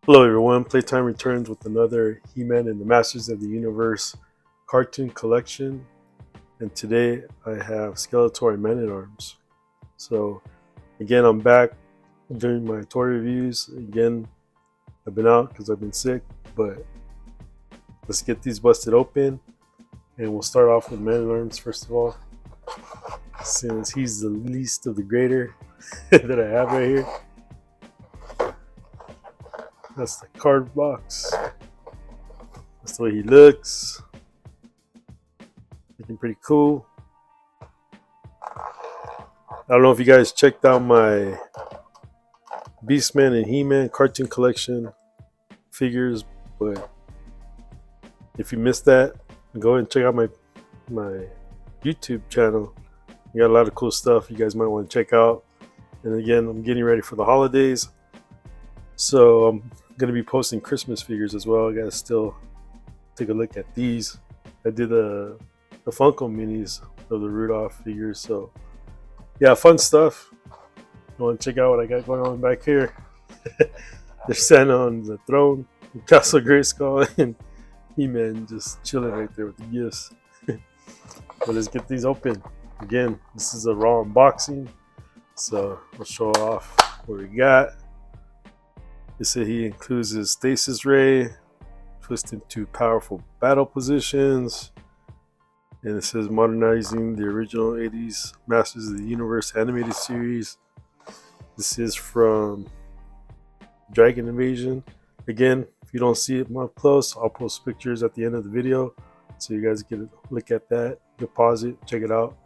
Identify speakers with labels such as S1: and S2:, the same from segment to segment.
S1: Hello everyone, Playtime returns with another He-Man and the Masters of the Universe cartoon collection, and today I have Skeletor and Manatarms. So again, I'm back doing my toy reviews. Again, I've been out because I've been sick, but let's get these busted open, and we'll start off with Manatarms first of all, since he's the least of the greater that I have right here. That's the card box. That's the way he looks. Looking pretty cool. I don't know if you guys checked out my Beastman and He-Man cartoon collection figures, but if you missed that, go ahead and check out my YouTube channel. We got a lot of cool stuff you guys might want to check out. And again, I'm getting ready for the holidays, so I'm going to be posting Christmas figures as well. I got to still take a look at these. I did the Funko minis of the Rudolph figures, so yeah, fun stuff. You want to check out what I got going on back here? They're standing on the throne, Castle Grayskull, and He-Man just chilling right there with the gifts. But let's get these open. Again, this is a raw unboxing, so we'll show off what we got. They say he includes his stasis ray, twist into powerful battle positions, and it says modernizing the original 80s Masters of the Universe animated series. This is from Dragon Invasion. Again, if you don't see it up close, I'll post pictures at the end of the video so you guys get a look at that. Deposit, check it out,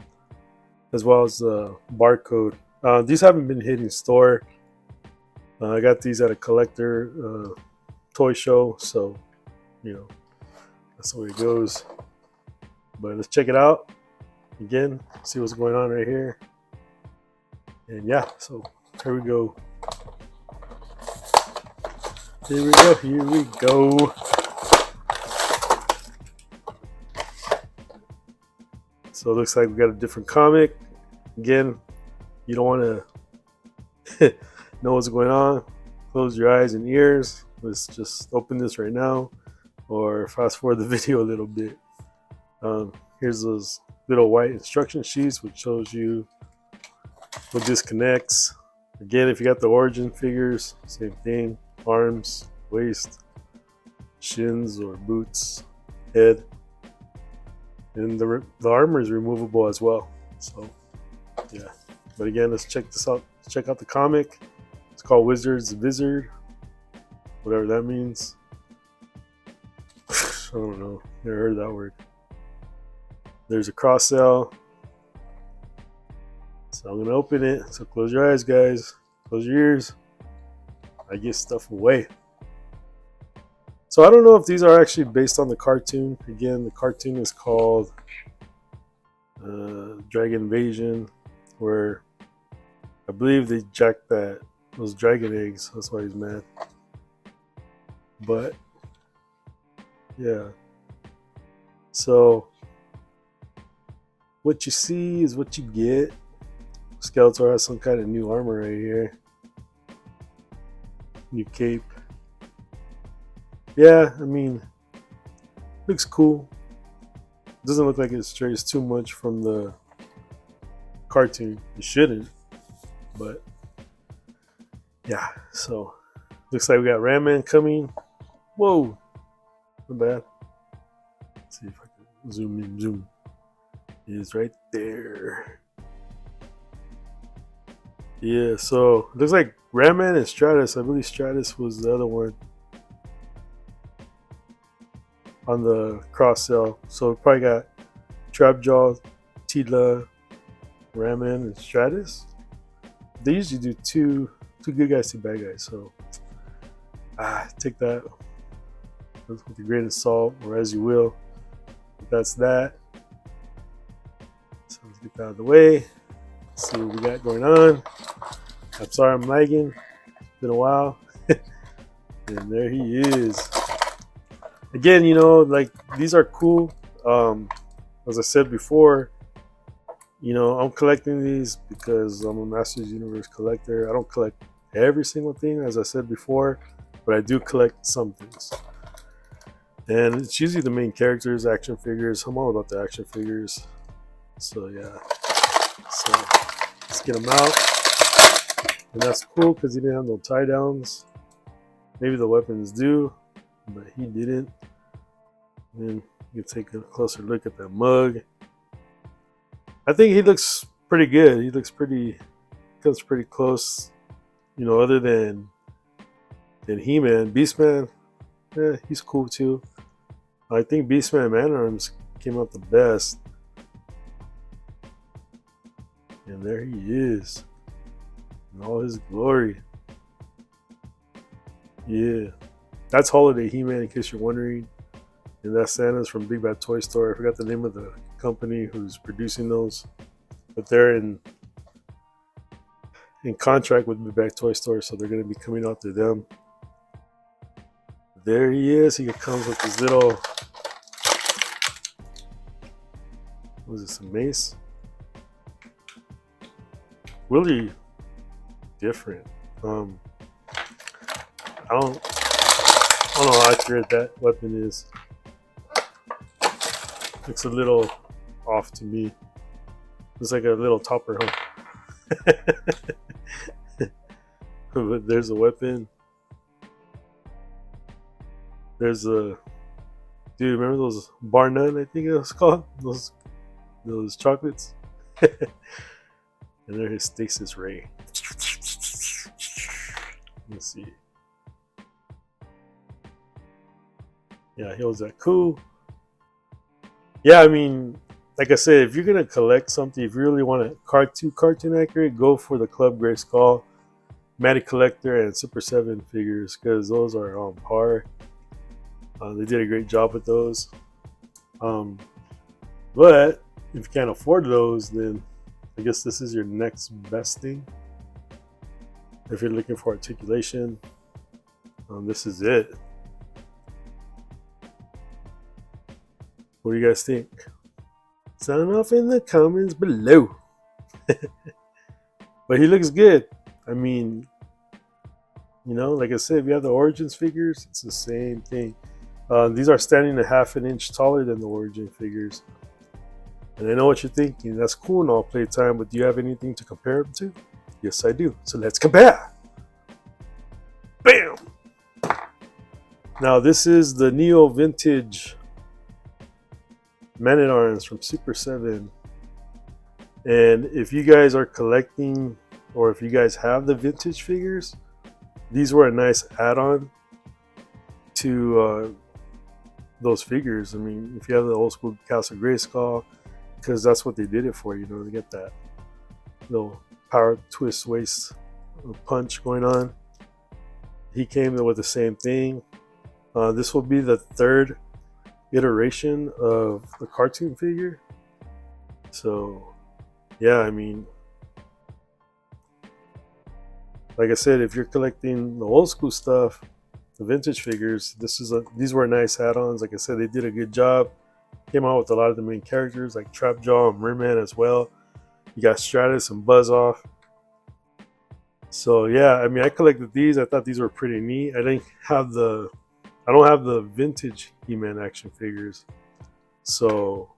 S1: as well as the barcode. These haven't been hitting store. I got these at a collector toy show, so you know that's the way it goes. But let's check it out again, see what's going on right here. And yeah, so here we go. Here we go. Here we go. So it looks like we got a different comic. Again, you don't want to know what's going on. Close your eyes and ears. Let's just open this right now, or fast forward the video a little bit. Here's those little white instruction sheets, which shows you what disconnects. Again, if you got the origin figures, same thing. Arms, waist, shins or boots, head, and the armor is removable as well. So yeah, but again, let's check this out. Let's check out the comic. It's called Wizard's Wizard, whatever that means. I don't know, never heard that word. There's a cross cell, so I'm gonna open it. So close your eyes, guys, close your ears. I give stuff away. So I don't know if these are actually based on the cartoon. Again, the cartoon is called Dragon Invasion, where I believe they jacked those dragon eggs. That's why he's mad. But yeah, so what you see is what you get. Skeletor has some kind of new armor right here. New cape. Yeah, I mean, looks cool. Doesn't look like it strays too much from the cartoon. It shouldn't, but yeah. So looks like we got Ram Man coming. Whoa, not bad. Let's see if I can zoom in. Zoom. He is right there. Yeah, so it looks like Ram Man and Stratus. I believe Stratus was the other one on the cross cell. So we probably got Trapjaw, Tila, Ram Man, and Stratus. They usually do two good guys, two bad guys. So take that with a grain of salt, or as you will. But that's that. So let's get that out of the way. See what we got going on. I'm sorry I'm lagging. It's been a while. And there he is. Again, like these are cool. As I said before, I'm collecting these because I'm a Masters Universe collector. I don't collect every single thing, as I said before. but I do collect some things. And it's usually the main characters, action figures. I'm all about the action figures. So yeah. So let's get them out. And that's cool because he didn't have no tie downs. Maybe the weapons do, but he didn't. And you can take a closer look at that mug. I think he looks pretty good. He looks comes pretty close. You know, other than Heman, Beastman, yeah, he's cool too. I think Beastman and Manatarms came out the best. And there he is. In all his glory. Yeah. That's Holiday He-Man, in case you're wondering. And that's Santa's from Big Bad Toy Store. I forgot the name of the company who's producing those. But they're in contract with Big Bad Toy Store, so they're going to be coming out to them. There he is. He comes with his little, what is this, a mace? Really different. I don't know how accurate that weapon is. Looks a little off to me. It's like a little topper, huh? But there's a weapon. There's a dude. Remember those bar none? I think it was called those chocolates. And there's his stasis ray. Let's see. Yeah, he was that cool. Yeah, I mean, like I said, if you're gonna collect something, if you really want a cartoon accurate, go for the Club Grayskull, Matty Collector, and Super 7 figures, because those are on par. They did a great job with those. But if you can't afford those, then I guess this is your next best thing. If you're looking for articulation, this is it. What do you guys think? Sound off in the comments below. But he looks good. I mean, you know, like I said, if you have the Origins figures, it's the same thing. These are standing a half an inch taller than the Origin figures. And I know what you're thinking. That's cool and all, playtime, but do you have anything to compare them to? Yes, I do. So let's compare. Bam! Now, this is the Neo Vintage Manatarms from Super 7. And if you guys are collecting, or if you guys have the vintage figures, these were a nice add-on to those figures. I mean, if you have the old school Castle Grayskull, because that's what they did it for, you know, to get that little power twist waist punch going on. He came with the same thing. This will be the third iteration of the cartoon figure. So yeah, I mean, like I said, if you're collecting the old school stuff, the vintage figures, these were nice add-ons. Like I said, they did a good job. Came out with a lot of the main characters like Trapjaw and Merman as well. You got Stratus and Buzz Off. So yeah, I mean, I collected these. I thought these were pretty neat. I don't have the vintage He-Man action figures, so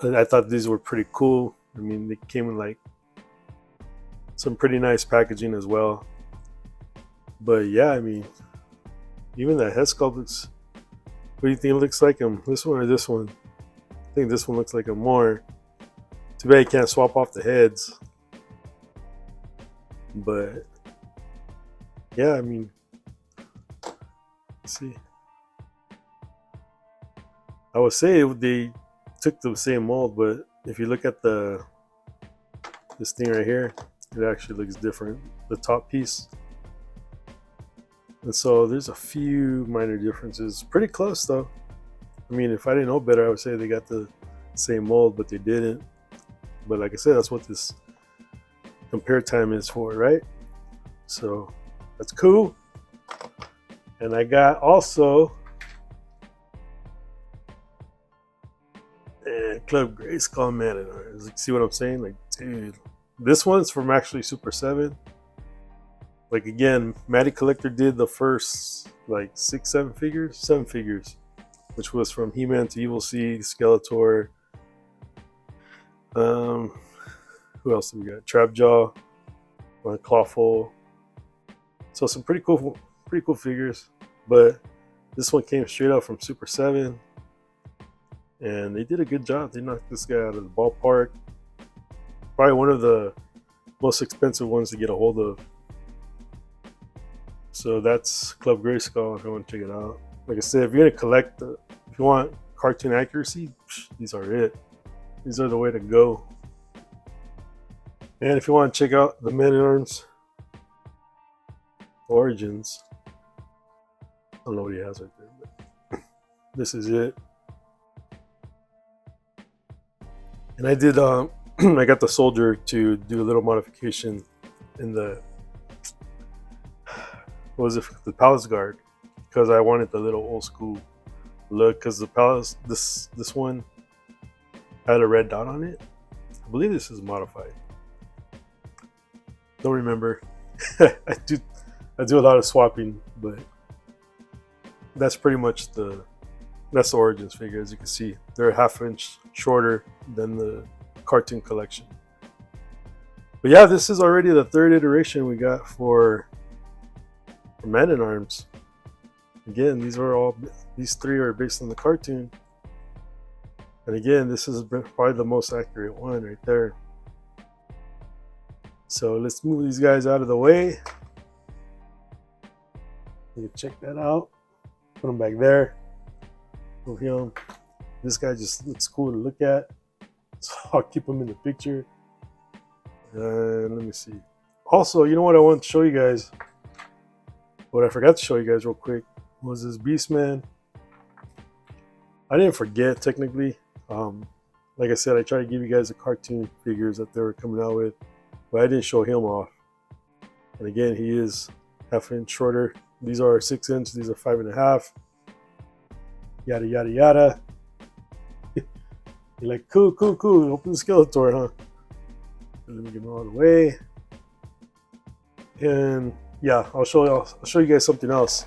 S1: I thought these were pretty cool. I mean, they came in like some pretty nice packaging as well. But yeah, I mean, even that head sculpt looks. What do you think it looks like him? This one or this one? I think this one looks like him more. Too bad you can't swap off the heads. But yeah, I mean, let's see. I would say they took the same mold, but if you look at this thing right here, it actually looks different. The top piece. And so there's a few minor differences. Pretty close though. I mean, if I didn't know better, I would say they got the same mold, but they didn't. But like I said, that's what this compare time is for, right? So that's cool. And I got also Club Grayskull Manatarms. Like, see what I'm saying? Like, dude, this one's from actually Super 7. Like again, Matty Collector did the first like 7 figures, which was from Heman to Evil Seed, Skeletor. Who else do we got? Trapjaw, Clawful. So some pretty cool figures. But this one came straight out from Super 7, and they did a good job. They knocked this guy out of the ballpark. Probably one of the most expensive ones to get a hold of. So that's Club Grayskull if you want to check it out. Like I said, if you're gonna collect, if you want cartoon accuracy, these are it. These are the way to go. And if you want to check out the Manatarms Origins, I don't know what he has right there, but this is it. And I did, I got the soldier to do a little modification in the, what was it, the Palace Guard, because I wanted the little old school look. Because the Palace, this one had a red dot on it. I believe this is modified. Don't remember. I do a lot of swapping, but that's pretty much that's the Origins figure. As you can see, they're a ½ inch shorter than the cartoon collection. But yeah, this is already the 3rd iteration we got for Manatarms. Again, these 3 are based on the cartoon. And again, this is probably the most accurate one right there. So let's move these guys out of the way. You can check that out. Put them back there. Move him. This guy just looks cool to look at, so I'll keep him in the picture. And let me see. Also, you know what I want to show you guys? What I forgot to show you guys real quick was this Beastman. I didn't forget technically. Like I said, I tried to give you guys the cartoon figures that they were coming out with, but I didn't show him off. And again, he is ½ inch shorter. These are 6 inch, these are 5.5. Yada yada yada. You're like, cool. Open the Skeletor, huh? Let me get him all the way. And yeah, I'll show you guys something else.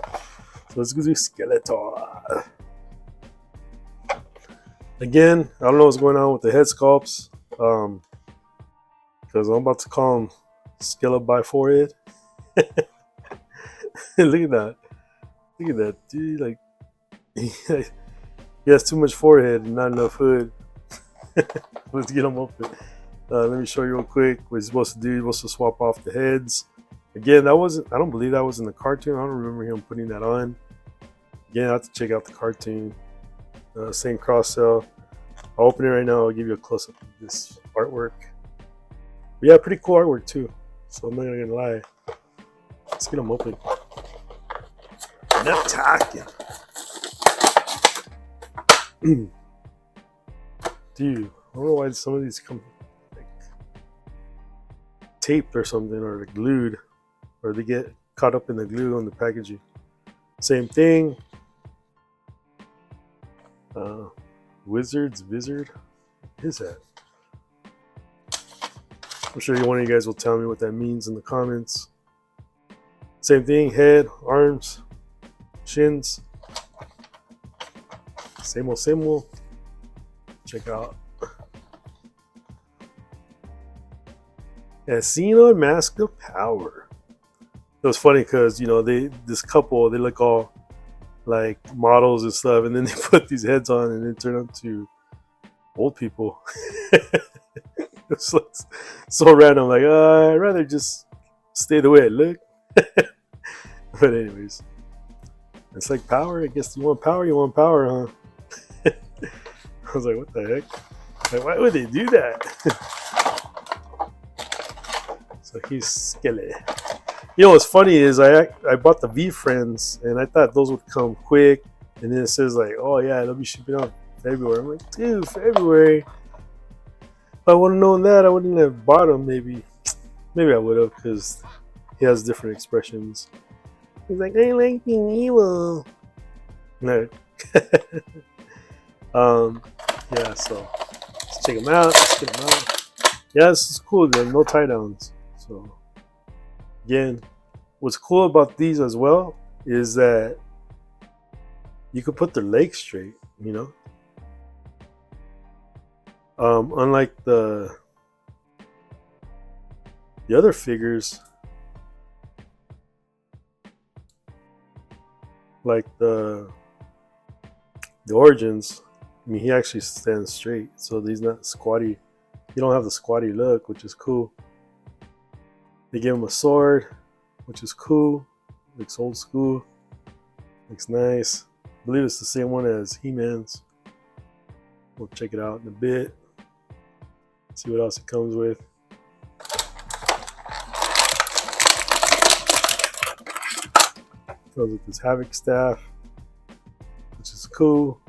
S1: So let's go do Skeletor. Again, I don't know what's going on with the head sculpts. Because I'm about to call him Skeletor by forehead. Look at that, dude. Like, he has too much forehead and not enough hood. Let's get him open. Let me show you real quick what he's supposed to do. He's supposed to swap off the heads. Again, I don't believe that was in the cartoon. I don't remember him putting that on. Again, I have to check out the cartoon. Same cross cell. I'll open it right now. I'll give you a close up of this artwork. But yeah, pretty cool artwork too. So I'm not gonna lie. Let's get him open. Enough talking. Dude, I don't know why some of these come like taped or something, or like glued, or they get caught up in the glue on the packaging. Same thing. Wizard. What is that? I'm sure one of you guys will tell me what that means in the comments. Same thing, head, arms, shins. Same old. Check out. Casino Mask of Power. It was funny because, you know, this couple, they look all like models and stuff, and then they put these heads on and they turn up to old people. It's like so random. Like, I'd rather just stay the way I look. But anyways, it's like power. I guess you want power, huh? I was like, what the heck? Like, why would they do that? So he's Skeletor. You know what's funny is I bought the V Friends and I thought those would come quick, and then it says like, oh yeah, they'll be shipping out February. I'm like, dude, February. If I would have known that, I wouldn't have bought them. Maybe I would have, because he has different expressions. He's like, I like being evil. No. Yeah, so let's check him out. Let's get him out. Yeah, this is cool. There are no tie downs. So again, what's cool about these as well is that you could put their legs straight, you know. Unlike the other figures, like the Origins, I mean, he actually stands straight, so he's not squatty. You don't have the squatty look, which is cool. They give him a sword, which is cool. Looks old school. Looks nice. I believe it's the same one as He-Man's. We'll check it out in a bit. See what else it comes with. Comes with this Havoc staff, which is cool.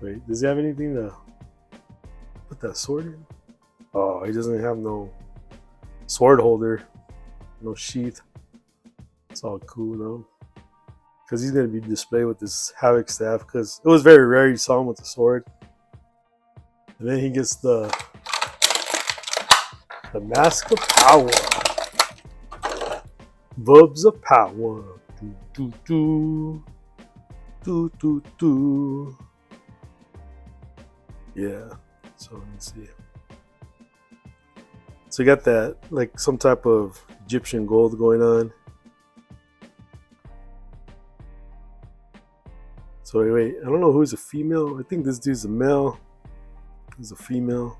S1: Wait, does he have anything to put that sword in? Oh, he doesn't have no sword holder, no sheath. It's all cool though, because he's gonna be displayed with this Havoc staff. Because it was very rare you saw him with the sword, and then he gets the Mask of Power, Verbs of Power. Do do do do do. Yeah. So let me see. So you got that, like some type of Egyptian gold going on. So wait, I don't know who's a female. I think this dude's a male. He's a female.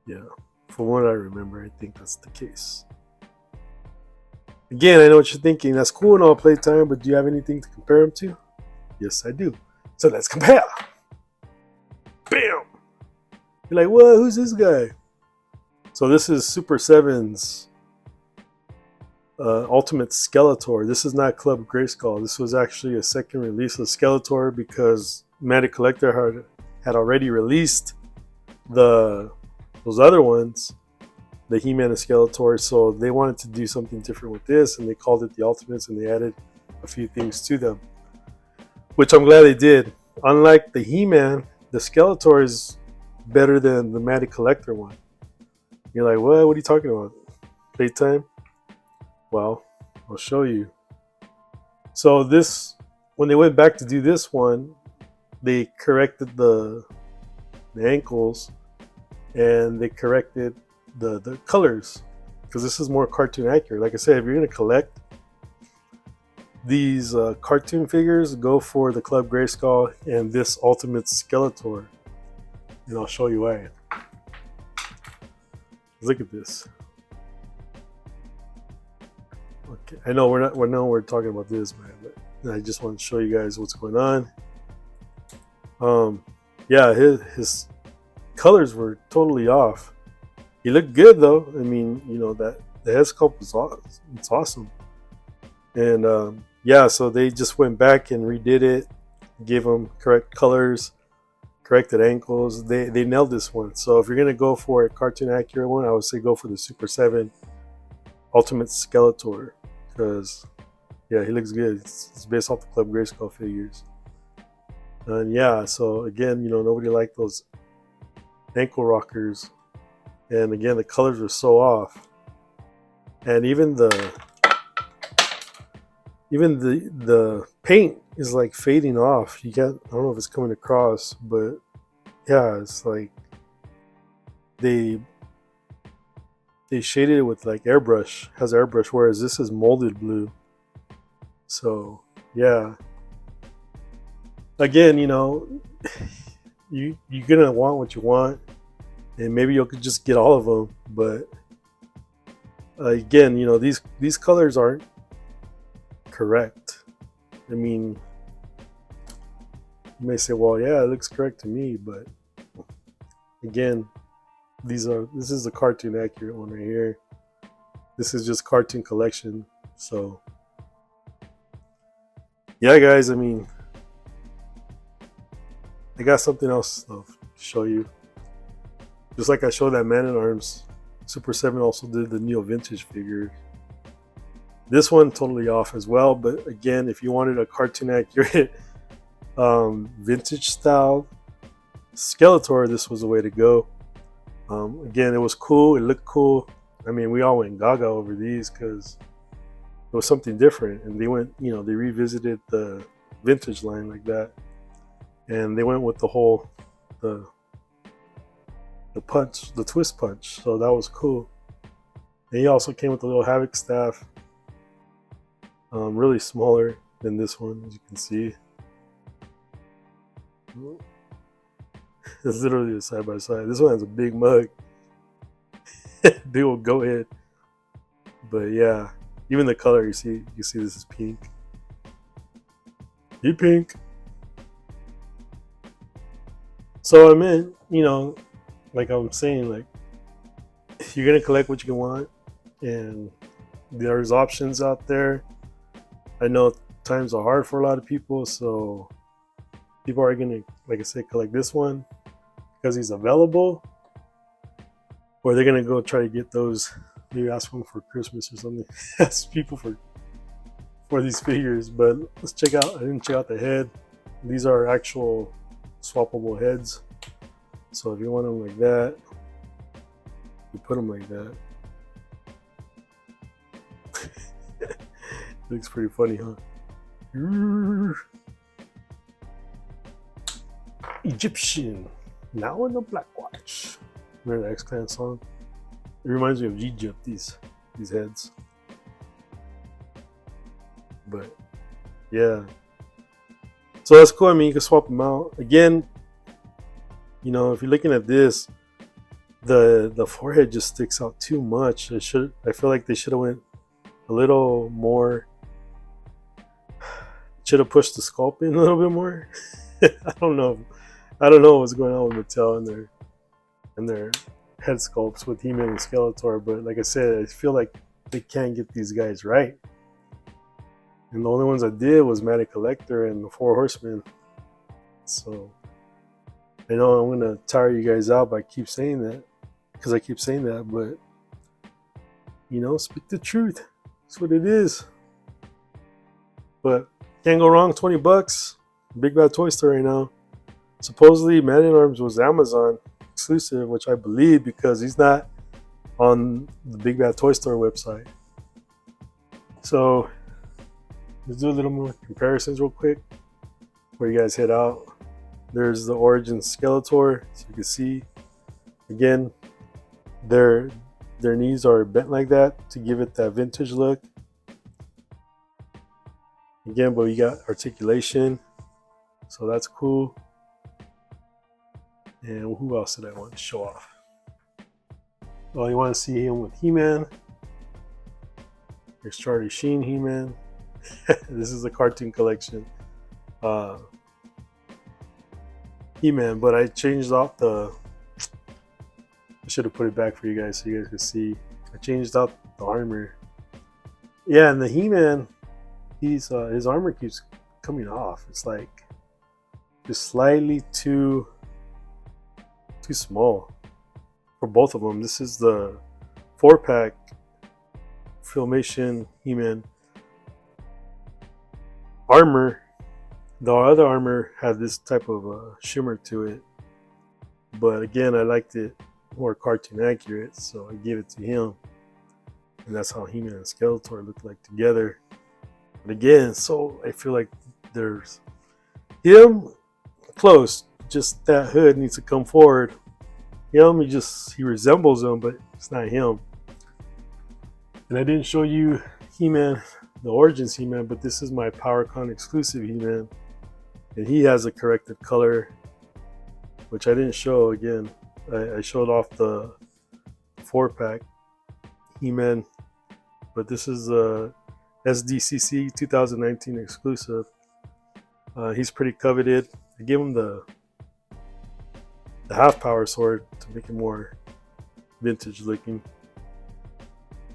S1: Yeah, from what I remember, I think that's the case. Again, I know what you're thinking. That's cool and all playtime, but do you have anything to compare them to? Yes, I do. So let's compare. Bam! You're like, what? Who's this guy? So this is Super 7's Ultimate Skeletor. This is not Club Grayskull. This was actually a second release of Skeletor because Magic Collector had already released those other ones, the He-Man and Skeletor. So they wanted to do something different with this, and they called it the Ultimates, and they added a few things to them, which I'm glad they did. Unlike the He-Man, the Skeletor is better than the Magic Collector one. You're like, what are you talking about? Playtime? Well, I'll show you. So this, when they went back to do this one, they corrected the ankles, and they corrected the colors, because this is more cartoon accurate. Like I said, if you're going to collect these cartoon figures, go for the Club Grayskull and this Ultimate Skeletor. And I'll show you why. Look at this. Okay, I know we're talking about this, man, but I just want to show you guys what's going on. Yeah, his colors were totally off. He looked good though. I mean, you know, that the head sculpt was it's awesome. And yeah, so they just went back and redid it, gave him correct colors, corrected ankles. They nailed this one. So if you're gonna go for a cartoon accurate one, I would say go for the Super 7 Ultimate Skeletor, because yeah, he looks good. It's based off the Club Grayskull figures. And yeah, so again, you know, nobody liked those ankle rockers, and again, the colors were so off, and even the paint is like fading off. I don't know if it's coming across, but yeah, it's like they shaded it with like airbrush, has airbrush, whereas this is molded blue. So yeah, again, you know, you're gonna want what you want, and maybe you could just get all of them, but again, you know, these colors aren't correct. I mean, you may say, well, yeah, it looks correct to me, but again, this is a cartoon accurate one right here. This is just cartoon collection. So yeah, guys, I mean, I got something else to show you. Just like I showed that Manatarms, Super 7 also did the Neo Vintage figure. This one totally off as well, but again, if you wanted a cartoon accurate vintage style Skeletor, this was the way to go. Again, it was cool, it looked cool. I mean, we all went gaga over these because it was something different, and they went, you know, they revisited the vintage line like that, and they went with the whole the punch, the twist punch. So that was cool. And he also came with a little Havoc staff, really smaller than this one, as you can see. It's literally a side by side. This one has a big mug, big old go ahead. But yeah, even the color, you see this is pink. You pink. So I mean, you know, like I'm saying, like you're gonna collect what you can want, and there's options out there. I know times are hard for a lot of people, so people are gonna, like I said, collect this one because he's available, or they're gonna go try to get those. Maybe ask them for Christmas or something. Ask people for these figures. But let's check out. I didn't check out the head. These are actual swappable heads. So if you want them like that, you put them like that. Looks pretty funny, huh? Egyptian, now in the Black Watch. Remember the X-Clan song? It reminds me of Egypt, these heads. But yeah, so that's cool. I mean, you can swap them out. Again, you know, if you're looking at this, the forehead just sticks out too much. I feel like they should have went a little more. Should have pushed the sculpt in a little bit more. I don't know what's going on with Mattel and their head sculpts with Heman and Skeletor, but like I said, I feel like they can't get these guys right. And the only ones I did was Matty Collector and the Four Horsemen. So I know I'm gonna tire you guys out by keep saying that, because I keep saying that, but you know, speak the truth. That's what it is. But can't go wrong. $20, Big Bad Toy Store right now. Supposedly, Manatarms was Amazon exclusive, which I believe because he's not on the Big Bad Toy Store website. So let's do a little more comparisons real quick before you guys head out. There's the Origin Skeletor, so you can see again their knees are bent like that to give it that vintage look. Again, but you got articulation, so that's cool. And who else did I want to show off? Well, you want to see him with He-Man. Here's Charlie Sheen He-Man. This is a cartoon collection. He-Man, but I changed out I should have put it back for you guys so you guys could see. I changed out the armor. Yeah, and the He-Man, his armor keeps coming off. It's like just slightly too small for both of them. This is the 4-pack Filmation He-Man armor. The other armor had this type of shimmer to it, but again, I liked it more cartoon accurate, so I gave it to him, and that's how He-Man and Skeletor look like together. But again, so I feel like there's him close, just that hood needs to come forward. Him, he resembles him, but it's not him. And I didn't show you He-Man, the Origins He-Man, but this is my PowerCon exclusive He-Man, and he has a corrected color, which I didn't show. Again, I showed off the 4-pack He-Man, but this is a SDCC 2019 exclusive. He's pretty coveted. I gave him the half power sword to make it more vintage looking,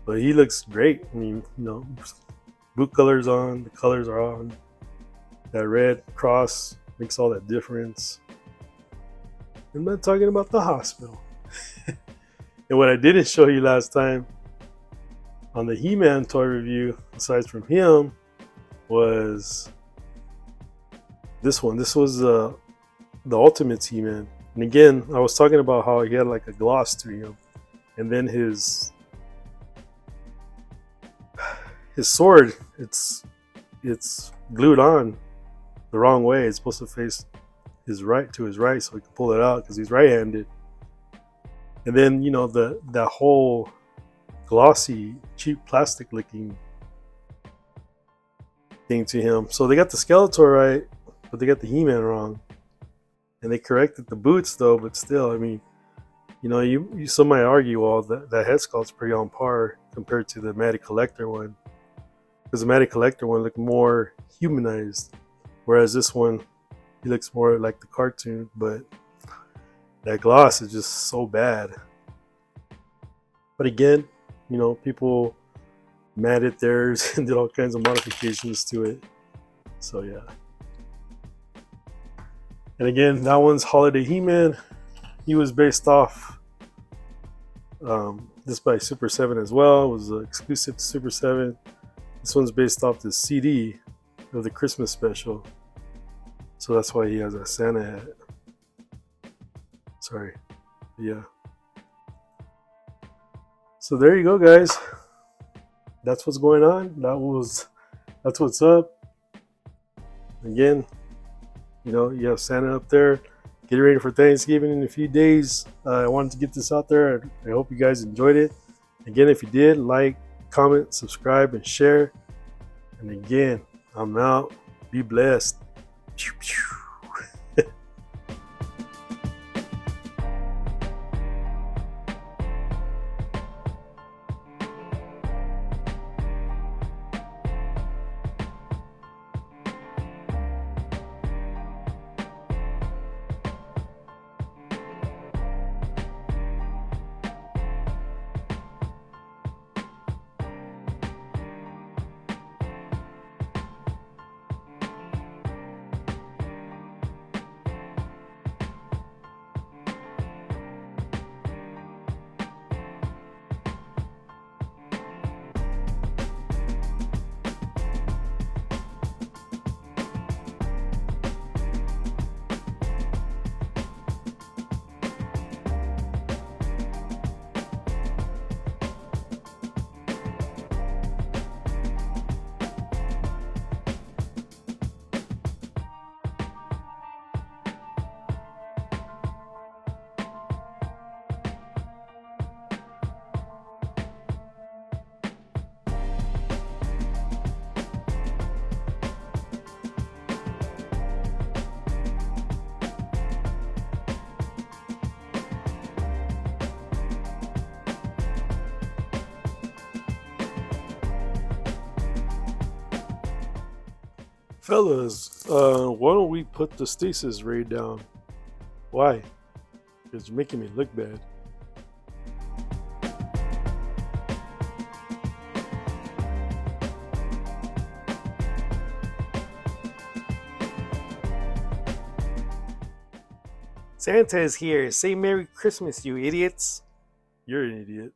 S1: but he looks great. I mean, you know, boot colors on, the colors are on. That red cross makes all that difference. I'm not talking about the hospital. And what I didn't show you last time on the He-Man toy review, aside from him, was this one. This was the Ultimate He-Man. And again, I was talking about how he had like a gloss to him, and then his his sword, it's glued on the wrong way. It's supposed to face his right so he can pull it out because he's right-handed. And then that whole glossy, cheap plastic looking thing to him. So they got the Skeletor right, but they got the He-Man wrong. And they corrected the boots though, but still, I mean, you some might argue, well, that head sculpt's pretty on par compared to the Matty Collector one, because the Matty Collector one looked more humanized, whereas this one, he looks more like the cartoon. But that gloss is just so bad. But again, people matted theirs and did all kinds of modifications to it. So yeah. And again, that one's Holiday He-Man. He was based off this by Super 7 as well. It was exclusive to Super 7. This one's based off the CD of the Christmas special. So that's why he has a Santa hat. Sorry. Yeah. So there you go, guys. That's what's going on. That's what's up. Again, you have Santa up there. Get ready for Thanksgiving in a few days. I wanted to get this out there. I hope you guys enjoyed it. Again, if you did, like, comment, subscribe, and share. And again, I'm out. Be blessed. Fellas, why don't we put the stasis ray down? Why? Because you're making me look bad. Santa is here. Say Merry Christmas, you idiots. You're an idiot.